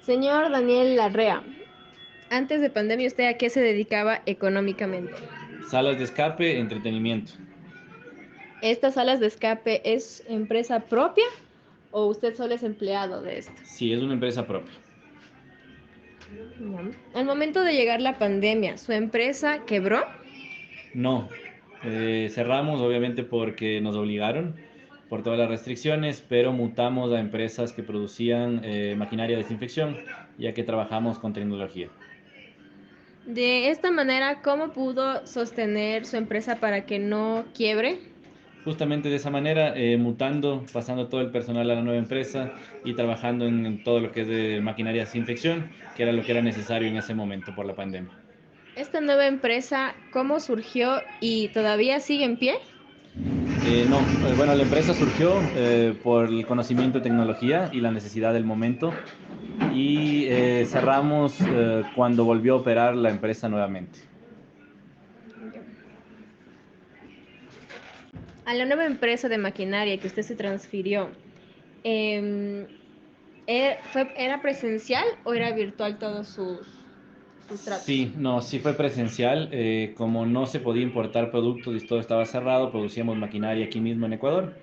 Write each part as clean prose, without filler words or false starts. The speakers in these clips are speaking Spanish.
Señor Daniel Larrea, antes de pandemia, ¿usted a qué se dedicaba económicamente? Salas de escape, entretenimiento. ¿Estas salas de escape es empresa propia o usted solo es empleado de esta? Sí, es una empresa propia. Ya. Al momento de llegar la pandemia, ¿su empresa quebró? No, cerramos obviamente porque nos obligaron por todas las restricciones, pero mutamos a empresas que producían maquinaria de desinfección, ya que trabajamos con tecnología. De esta manera, ¿cómo pudo sostener su empresa para que no quiebre? Justamente de esa manera, mutando, pasando todo el personal a la nueva empresa y trabajando en todo lo que es de maquinaria de desinfección, que era lo que era necesario en ese momento por la pandemia. Esta nueva empresa, ¿cómo surgió y todavía sigue en pie? No, bueno, la empresa surgió por el conocimiento de tecnología y la necesidad del momento y cerramos cuando volvió a operar la empresa nuevamente. A la nueva empresa de maquinaria que usted se transfirió, em, ¿era presencial o era virtual todos sus tratos? Sí, no, sí fue presencial. Como no se podía importar productos y todo estaba cerrado, producíamos maquinaria aquí mismo en Ecuador.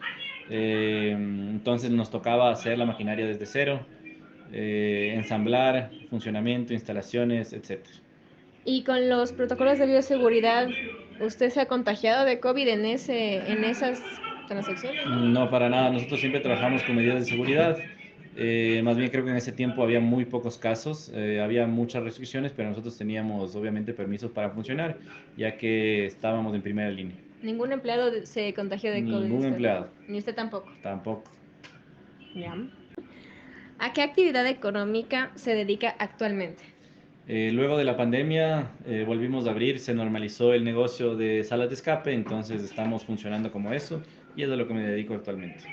Entonces nos tocaba hacer la maquinaria desde cero, ensamblar, funcionamiento, instalaciones, etcétera. Y con los protocolos de bioseguridad, ¿usted se ha contagiado de COVID en esas transacciones, no? No, para nada. Nosotros siempre trabajamos con medidas de seguridad. Más bien creo que en ese tiempo había muy pocos casos, había muchas restricciones, pero nosotros teníamos obviamente permisos para funcionar, ya que estábamos en primera línea. Ningún empleado se contagió de COVID, Ningún usted. empleado, Ni usted tampoco. tampoco. Ya. ¿A qué actividad económica se dedica actualmente? Luego de la pandemia volvimos a abrir, se normalizó el negocio de salas de escape, entonces estamos funcionando como eso y es a lo que me dedico actualmente.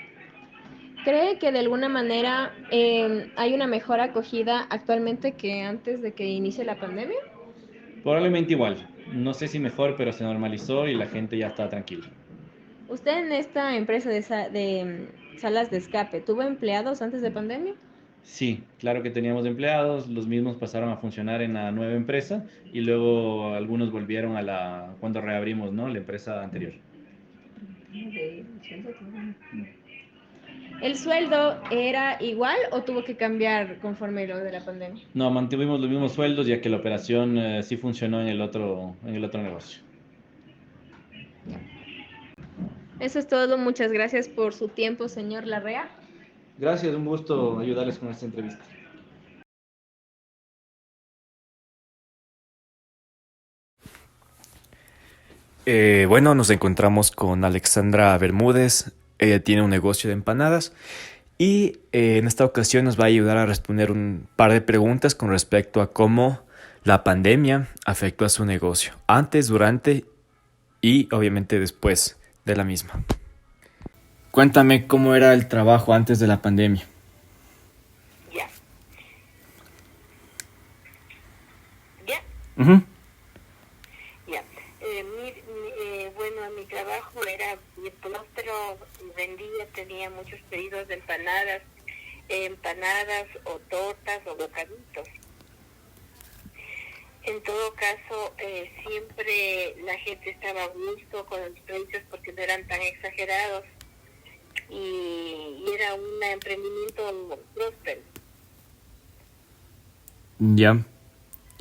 ¿Cree que de alguna manera hay una mejor acogida actualmente que antes de que inicie la pandemia? Probablemente igual, no sé si mejor, pero se normalizó y la gente ya está tranquila. ¿Usted en esta empresa de salas de escape tuvo empleados antes de pandemia? Sí, claro que teníamos empleados, los mismos pasaron a funcionar en la nueva empresa y luego algunos volvieron a cuando reabrimos, ¿no? La empresa anterior. ¿El sueldo era igual o tuvo que cambiar conforme lo de la pandemia? No, mantuvimos los mismos sueldos ya que la operación sí funcionó en el otro negocio. Eso es todo. Muchas gracias por su tiempo, señor Larrea. Gracias, un gusto ayudarles con esta entrevista. Bueno, nos encontramos con Alexandra Bermúdez. Ella tiene un negocio de empanadas y en esta ocasión nos va a ayudar a responder un par de preguntas con respecto a cómo la pandemia afectó a su negocio, antes, durante y obviamente después de la misma. Cuéntame cómo era el trabajo antes de la pandemia. Ya, ya, Ujú. ya. Bueno, mi trabajo era próspero, vendía, tenía muchos pedidos de empanadas o tortas o bocaditos. En todo caso, siempre la gente estaba a gusto con los precios porque no eran tan exagerados y era un emprendimiento próspero. Ya.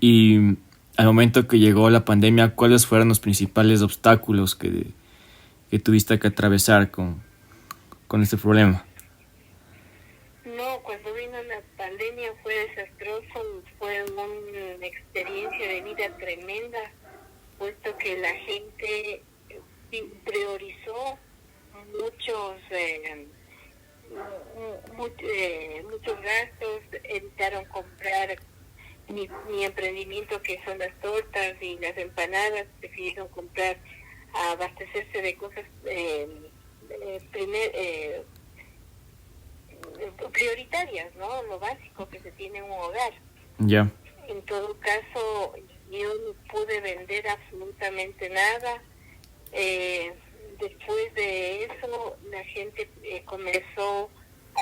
Y al momento que llegó la pandemia, ¿cuáles fueron los principales obstáculos que tuviste que atravesar con este problema? No, cuando vino la pandemia fue desastroso, fue una experiencia de vida tremenda, puesto que la gente priorizó muchos muchos gastos, evitaron comprar mi emprendimiento que son las tortas y las empanadas, prefirieron comprar, abastecerse de cosas prioritarias, ¿no? Lo básico que se tiene en un hogar. Ya. En todo caso, yo no pude vender absolutamente nada. Después de eso, la gente comenzó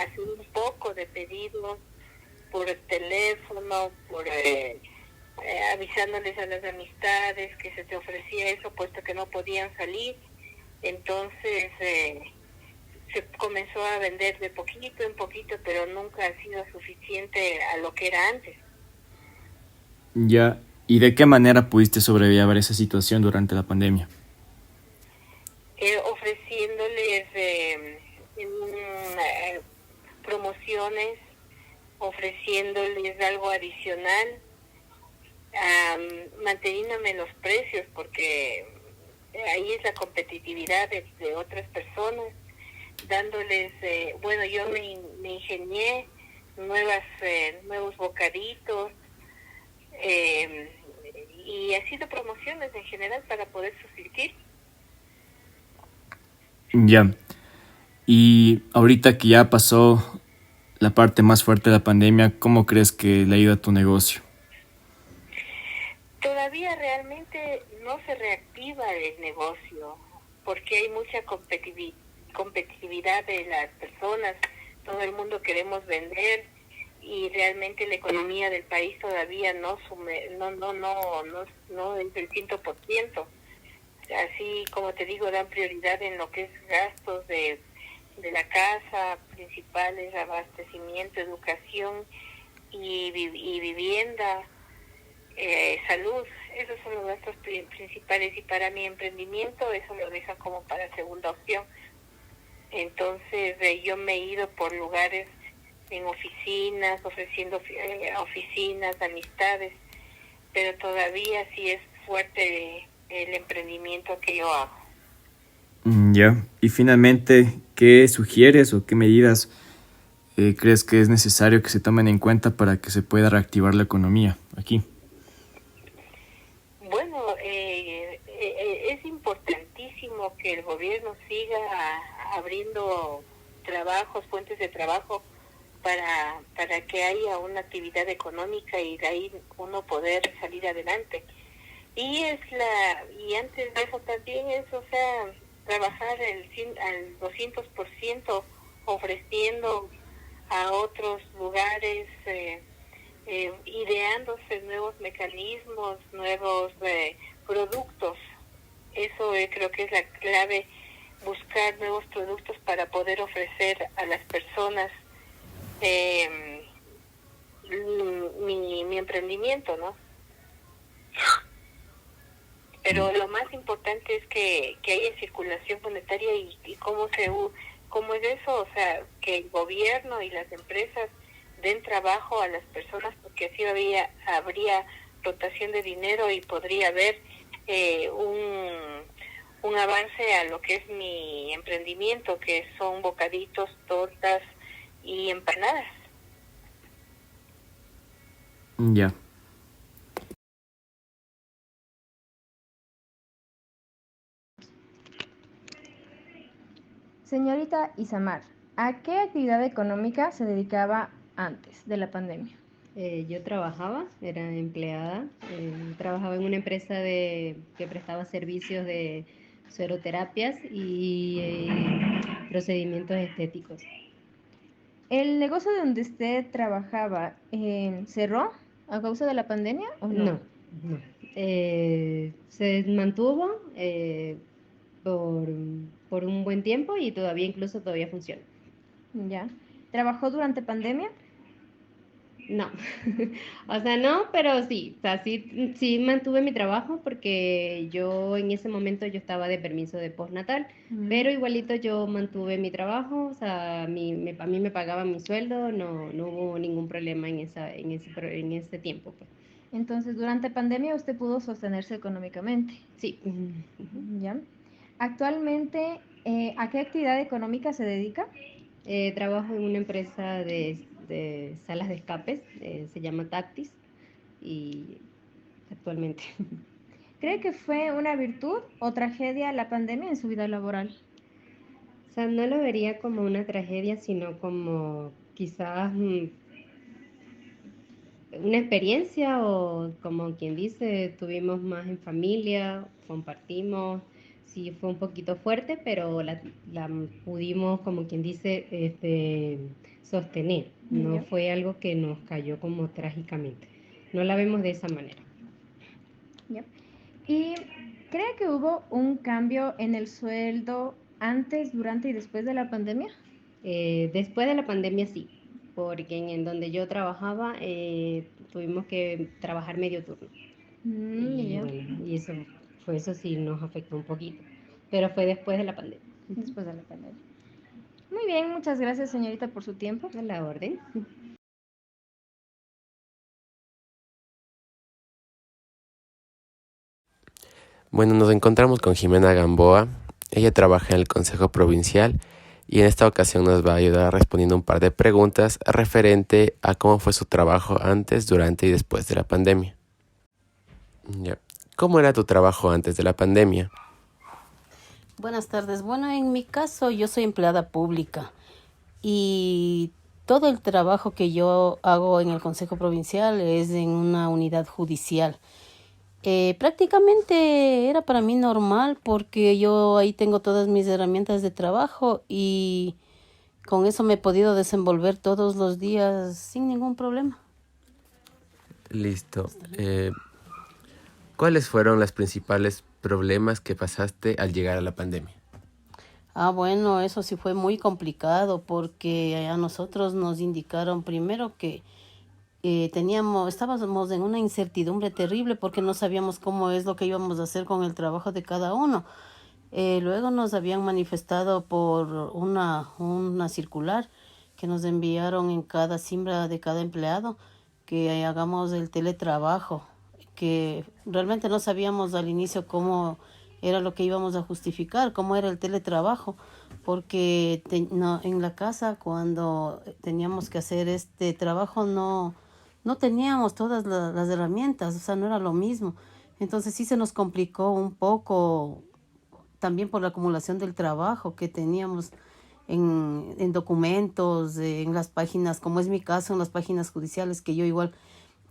hacer un poco de pedidos por el teléfono, por avisándoles a las amistades que se te ofrecía eso, puesto que no podían salir. Entonces se comenzó a vender de poquito en poquito, pero nunca ha sido suficiente a lo que era antes. Ya, ¿y de qué manera pudiste sobrellevar esa situación durante la pandemia? Ofreciéndoles promociones, ofreciéndoles algo adicional, manteniéndome en los precios, porque ahí es la competitividad de otras personas, dándoles, bueno, yo me ingenié nuevos bocaditos, y ha sido promociones en general para poder subsistir. Ya, y ahorita que ya pasó la parte más fuerte de la pandemia, ¿cómo crees que le ayuda a tu negocio? Todavía realmente no se reactiva el negocio porque hay mucha competitividad de las personas, todo el mundo queremos vender y realmente la economía del país todavía no es del 100%. Así como te digo, dan prioridad en lo que es gastos de la casa, principales, abastecimiento, educación y vivienda, salud. Esos son los gastos principales y para mi emprendimiento eso lo deja como para segunda opción. Entonces yo me he ido por lugares en oficinas, ofreciendo oficinas, amistades, pero todavía sí es fuerte el emprendimiento que yo hago. Ya, y finalmente, ¿qué sugieres o qué medidas crees que es necesario que se tomen en cuenta para que se pueda reactivar la economía aquí? Bueno, es importantísimo que el gobierno siga abriendo trabajos, fuentes de trabajo para que haya una actividad económica y de ahí uno poder salir adelante. Y antes de eso también es, o sea, trabajar al 200%, ofreciendo a otros lugares, ideándose nuevos mecanismos, nuevos productos. Eso creo que es la clave, buscar nuevos productos para poder ofrecer a las personas mi emprendimiento, ¿no? Pero lo más importante es que haya circulación monetaria y cómo es eso, o sea, que el gobierno y las empresas den trabajo a las personas, porque así habría rotación de dinero y podría haber un avance a lo que es mi emprendimiento, que son bocaditos, tortas y empanadas. Ya. Señorita Isamar, ¿a qué actividad económica se dedicaba antes de la pandemia? Yo trabajaba, era empleada, trabajaba en una empresa que prestaba servicios de sueroterapias y procedimientos estéticos. ¿El negocio donde usted trabajaba cerró a causa de la pandemia o no? No, no. Se mantuvo por un buen tiempo y todavía funciona. Ya. ¿Trabajó durante pandemia? No, o sea, no, pero sí, o sea, sí mantuve mi trabajo porque yo en ese momento yo estaba de permiso de postnatal, pero igualito yo mantuve mi trabajo, o sea, a mí me pagaban mi sueldo, no hubo ningún problema en ese tiempo, pues. Entonces, durante pandemia usted pudo sostenerse económicamente. Sí. ¿Ya? Actualmente, ¿a qué actividad económica se dedica? Trabajo en una empresa de salas de escapes, se llama Tactis, y actualmente. ¿Cree que fue una virtud o tragedia la pandemia en su vida laboral? O sea, no lo vería como una tragedia, sino como quizás una experiencia o como quien dice, tuvimos más en familia, compartimos, sí fue un poquito fuerte, pero la pudimos, como quien dice, sostener. No Ya. fue algo que nos cayó como trágicamente. No la vemos de esa manera. ¿Ya? ¿Y cree que hubo un cambio en el sueldo antes, durante y después de la pandemia? Después de la pandemia sí, porque en donde yo trabajaba tuvimos que trabajar medio turno. Y Ya. bueno, y eso sí nos afectó un poquito, pero fue después de la pandemia. Después de la pandemia. Muy bien, muchas gracias, señorita, por su tiempo. A la orden. Bueno, nos encontramos con Jimena Gamboa. Ella trabaja en el Consejo Provincial y en esta ocasión nos va a ayudar respondiendo un par de preguntas referente a cómo fue su trabajo antes, durante y después de la pandemia. Ya. ¿Cómo era tu trabajo antes de la pandemia? Buenas tardes. Bueno, en mi caso yo soy empleada pública y todo el trabajo que yo hago en el Consejo Provincial es en una unidad judicial. Prácticamente era para mí normal porque yo ahí tengo todas mis herramientas de trabajo y con eso me he podido desenvolver todos los días sin ningún problema. Listo. ¿Cuáles fueron los principales problemas que pasaste al llegar a la pandemia? Bueno, eso sí fue muy complicado porque a nosotros nos indicaron primero que estábamos en una incertidumbre terrible porque no sabíamos cómo es lo que íbamos a hacer con el trabajo de cada uno. Luego nos habían manifestado por una circular que nos enviaron en cada simbra de cada empleado que hagamos el teletrabajo, que realmente no sabíamos al inicio cómo era lo que íbamos a justificar, cómo era el teletrabajo, porque en la casa cuando teníamos que hacer este trabajo no teníamos todas las herramientas, o sea, no era lo mismo. Entonces sí se nos complicó un poco también por la acumulación del trabajo que teníamos en documentos, en las páginas, como es mi caso, en las páginas judiciales, que yo igual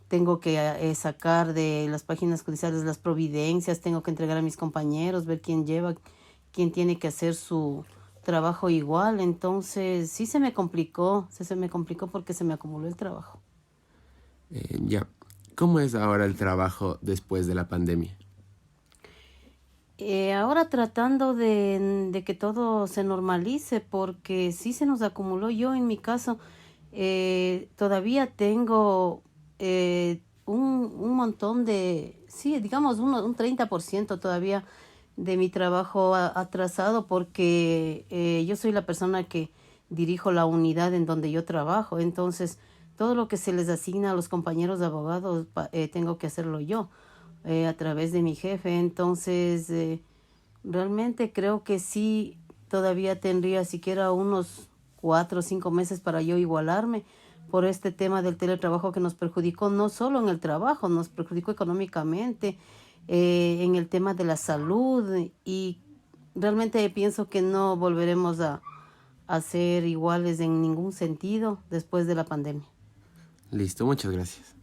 tengo que sacar de las páginas judiciales las providencias, tengo que entregar a mis compañeros, ver quién quién tiene que hacer su trabajo igual. Entonces sí se me complicó porque se me acumuló el trabajo. Ya. ¿Cómo es ahora el trabajo después de la pandemia? Ahora tratando de que todo se normalice, porque sí se nos acumuló. Yo en mi caso todavía tengo un montón sí, digamos un 30% todavía de mi trabajo atrasado, porque yo soy la persona que dirijo la unidad en donde yo trabajo. Entonces, todo lo que se les asigna a los compañeros de abogados tengo que hacerlo yo a través de mi jefe. Entonces, realmente creo que sí, todavía tendría siquiera unos 4 o 5 meses para yo igualarme por este tema del teletrabajo que nos perjudicó no solo en el trabajo, nos perjudicó económicamente, en el tema de la salud, y realmente pienso que no volveremos a ser iguales en ningún sentido después de la pandemia. Listo, muchas gracias.